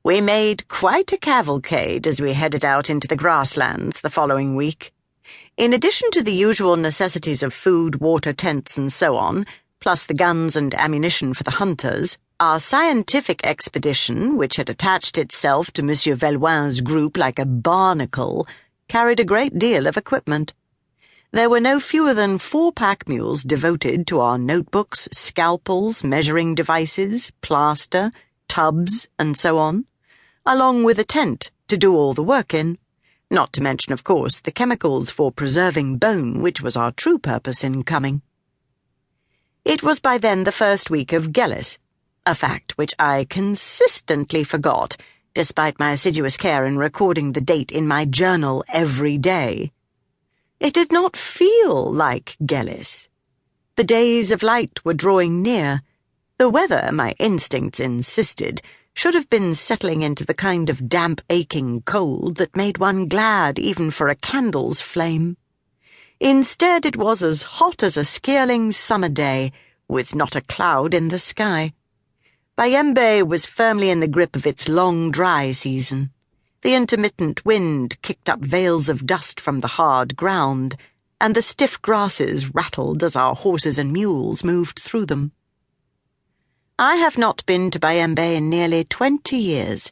We made quite a cavalcade as we headed out into the grasslands the following week. In addition to the usual necessities of food, water, tents, and so on, plus the guns and ammunition for the hunters, our scientific expedition, which had attached itself to Monsieur Velloin's group like a barnacle, carried a great deal of equipment. There were no fewer than 4 pack mules devoted to our notebooks, scalpels, measuring devices, plaster, tubs, and so on, along with a tent to do all the work in, not to mention, of course, the chemicals for preserving bone, which was our true purpose in coming. It was by then the first week of Gellis, a fact which I consistently forgot, despite my assiduous care in recording the date in my journal every day. It did not feel like Gellis. The days of light were drawing near. The weather, my instincts insisted, should have been settling into the kind of damp, aching cold that made one glad even for a candle's flame. Instead, it was as hot as a scaling summer day, with not a cloud in the sky. Bayembe was firmly in the grip of its long, dry season. The intermittent wind kicked up veils of dust from the hard ground, and the stiff grasses rattled as our horses and mules moved through them. I have not been to Bayembe in nearly 20 years,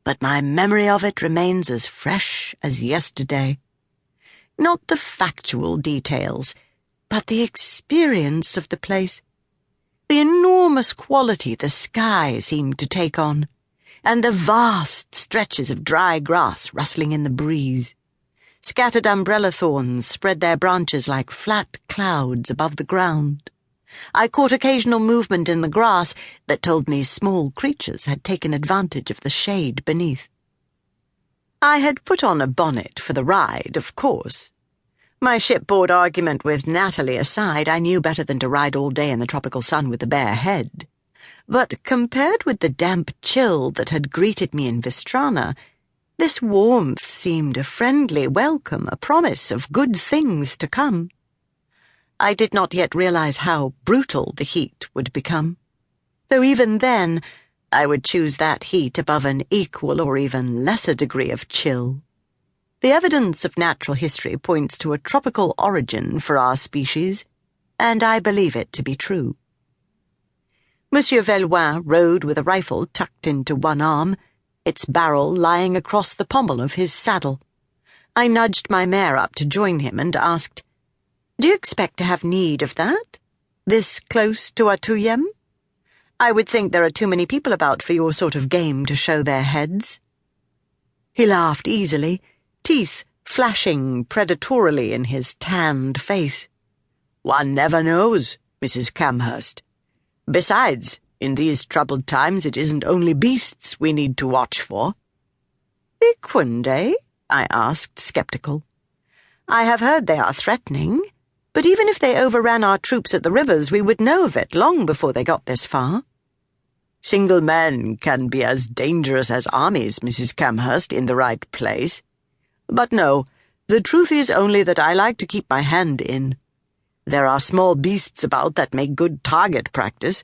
but my memory of it remains as fresh as yesterday. Not the factual details, but the experience of the place. The enormous quality the sky seemed to take on, and the vast stretches of dry grass rustling in the breeze. Scattered umbrella thorns spread their branches like flat clouds above the ground. I caught occasional movement in the grass that told me small creatures had taken advantage of the shade beneath. I had put on a bonnet for the ride, of course. My shipboard argument with Natalie aside, I knew better than to ride all day in the tropical sun with a bare head. But compared with the damp chill that had greeted me in Vystrana, this warmth seemed a friendly welcome, a promise of good things to come. I did not yet realize how brutal the heat would become, though even then I would choose that heat above an equal or even lesser degree of chill. The evidence of natural history points to a tropical origin for our species, and I believe it to be true. Monsieur Velloin rode with a rifle tucked into one arm, its barrel lying across the pommel of his saddle. I nudged my mare up to join him and asked, "Do you expect to have need of that? This close to Atuyem? I would think there are too many people about for your sort of game to show their heads." He laughed easily, teeth flashing predatorily in his tanned face. "One never knows, Mrs. Camhurst. Besides, in these troubled times it isn't only beasts we need to watch for." "Iquinde?" I asked, skeptical. "I have heard they are threatening. But even if they overran our troops at the rivers, we would know of it long before they got this far." "Single men can be as dangerous as armies, Mrs. Camhurst, in the right place. But no, the truth is only that I like to keep my hand in. There are small beasts about that make good target practice,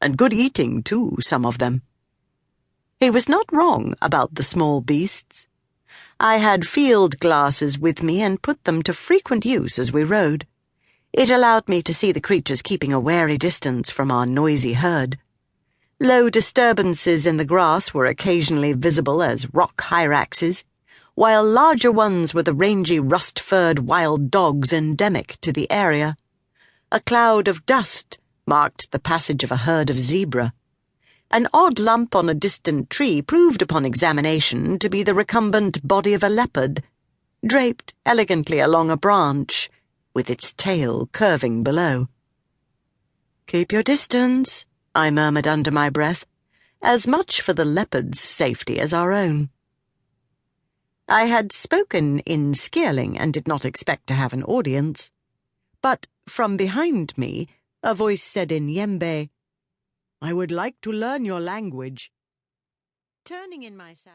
and good eating, too, some of them." He was not wrong about the small beasts. I had field glasses with me and put them to frequent use as we rode. It allowed me to see the creatures keeping a wary distance from our noisy herd. Low disturbances in the grass were occasionally visible as rock hyraxes, while larger ones were the rangy rust-furred wild dogs endemic to the area. A cloud of dust marked the passage of a herd of zebra. An odd lump on a distant tree proved upon examination to be the recumbent body of a leopard, draped elegantly along a branch, with its tail curving below. "Keep your distance," I murmured under my breath, as much for the leopard's safety as our own. I had spoken in Skirling and did not expect to have an audience, but from behind me a voice said in Yembe, "I would like to learn your language." Turning in my saddle,